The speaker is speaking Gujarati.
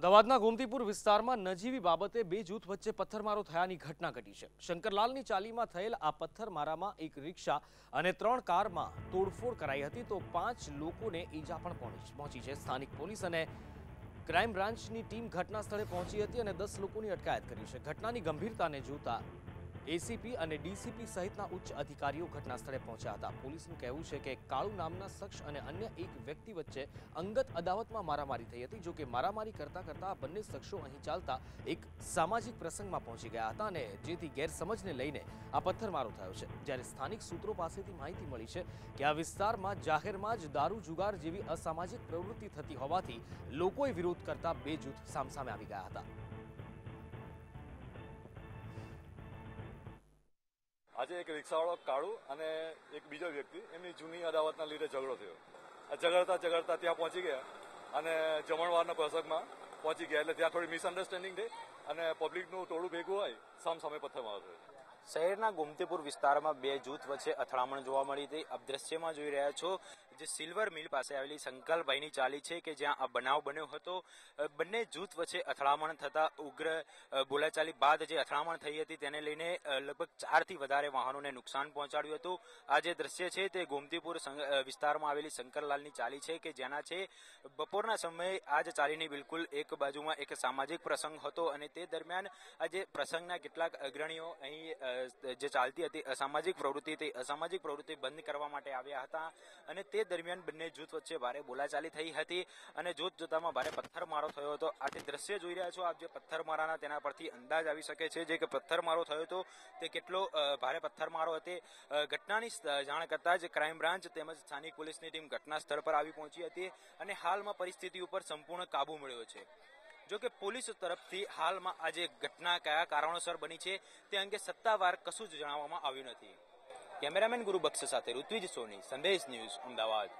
અમદાવાદના ગોમતીપુર વિસ્તારમાં નજીવી બાબતે બે જૂથ વચ્ચે પથ્થરમારો થયાની ઘટના ઘટી છે। શંકરલાલની ચાલીમાં થયેલ આ પથ્થરમારામાં એક રિક્ષા અને 3 કારમાં તોડફોડ કરાઈ હતી તો 5 લોકોને ઈજા પણ પહોંચી છે। સ્થાનિક પોલીસ અને ક્રાઇમ બ્રાન્ચની ટીમ ઘટના સ્થળે પહોંચી હતી અને 10 લોકોની અટકાયત કરી છે। ઘટનાની ગંભીરતાને જોતા એસીપી અને ડીસીપી સહિતના ઉચ્ચ અધિકારીઓ ઘટના સ્થળે પહોંચ્યા હતા। પોલીસનું કહેવું છે કે કાળુ નામના શખ્સ અને અન્ય એક વ્યક્તિ વચ્ચે અંગત અદાવતમાં મારામારી થઈ હતી। જો કે મારામારી કરતા કરતા બંને શખ્સો અહીં ચાલતા એક સામાજિક પ્રસંગમાં પહોંચી ગયા હતા અને જેથી ગેરસમજને લઈને આ પથ્થરમારો થયો છે। જ્યારે સ્થાનિક સૂત્રો પાસેથી માહિતી મળી છે કે આ વિસ્તારમાં જાહેરમાં જ દારૂ જુગાર જેવી અસામાજિક પ્રવૃત્તિ થતી હોવાથી લોકોએ વિરોધ કરતા બે જૂથ સામસામે આવી ગયા હતા। આજે એક રિક્ષાવાળો કાળુ અને એક બીજો વ્યક્તિ એમની જૂની અદાવતના લીધે ઝઘડો થયો। ઝઘડતા ત્યાં પહોંચી ગયા અને જમણવારના પ્રસંગમાં પહોંચી ગયા એટલે ત્યાં થોડી મિસઅન્ડરસ્ટેન્ડિંગ થઈ અને પબ્લિકનું ટોળું ભેગું હોય સામસામે પથ્થરમારો થયો। શહેરના ગોમતીપુર વિસ્તારમાં બે જૂથ વચ્ચે અથડામણ જોવા મળી હતી। આપ દ્રશ્યમાં જોઈ રહ્યા છો જે સિલ્વર મિલ પાસે આવેલી શંકરભાઈની ચાલી છે કે જ્યાં આ બનાવ બન્યો હતો। બંને જૂથ વચ્ચે અથડામણ થતા ઉગ્ર બોલાચાલી બાદ જે અથડામણ થઈ હતી તેને લઈને લગભગ 4 થી વધારે વાહનોને નુકસાન પહોંચાડ્યું હતું। આ જે દ્રશ્ય છે તે ગોમતીપુર વિસ્તારમાં આવેલી શંકરલાલની ચાલી છે કે જેના છે બપોરના સમયે આ જ ચાલીની બિલકુલ એક બાજુમાં એક સામાજિક પ્રસંગ હતો અને તે દરમિયાન આ જે પ્રસંગના કેટલાક અગ્રણીઓ અહીં જે ચાલતી હતી અસામાજિક પ્રવૃત્તિ બંધ કરવા માટે આવ્યા હતા અને તે દરમિયાન બંને જૂથ વચ્ચે ભારે બોલાચાલી થઈ હતી અને જોતજોતામાં ભારે પથ્થરમારો થયો હતો। આ જે દ્રશ્ય જોઈ રહ્યા છો આપ જે પથ્થરમારાના તેના પરથી અંદાજ આવી શકે છે જે કે પથ્થરમારો થયો હતો તે કેટલો ભારે પથ્થરમારો હતો। ઘટનાની જાણ કરતા જ ક્રાઇમ બ્રાન્ચ તેમજ સ્થાનિક પોલીસની ટીમ ઘટના સ્થળ પર આવી પહોંચી હતી અને હાલમાં પરિસ્થિતિ ઉપર સંપૂર્ણ કાબુ મળ્યો છે। જો કે પોલીસ તરફથી હાલમાં આજે ઘટના કયા કારણોસર બની છે તે અંગે સત્તાવાર કશું જ જણાવવામાં આવ્યું નથી। કેમેરામેન ગુરુબક્ષ સાથે ઋત્વિજ સોની, સંદેશ ન્યૂઝ, અમદાવાદ।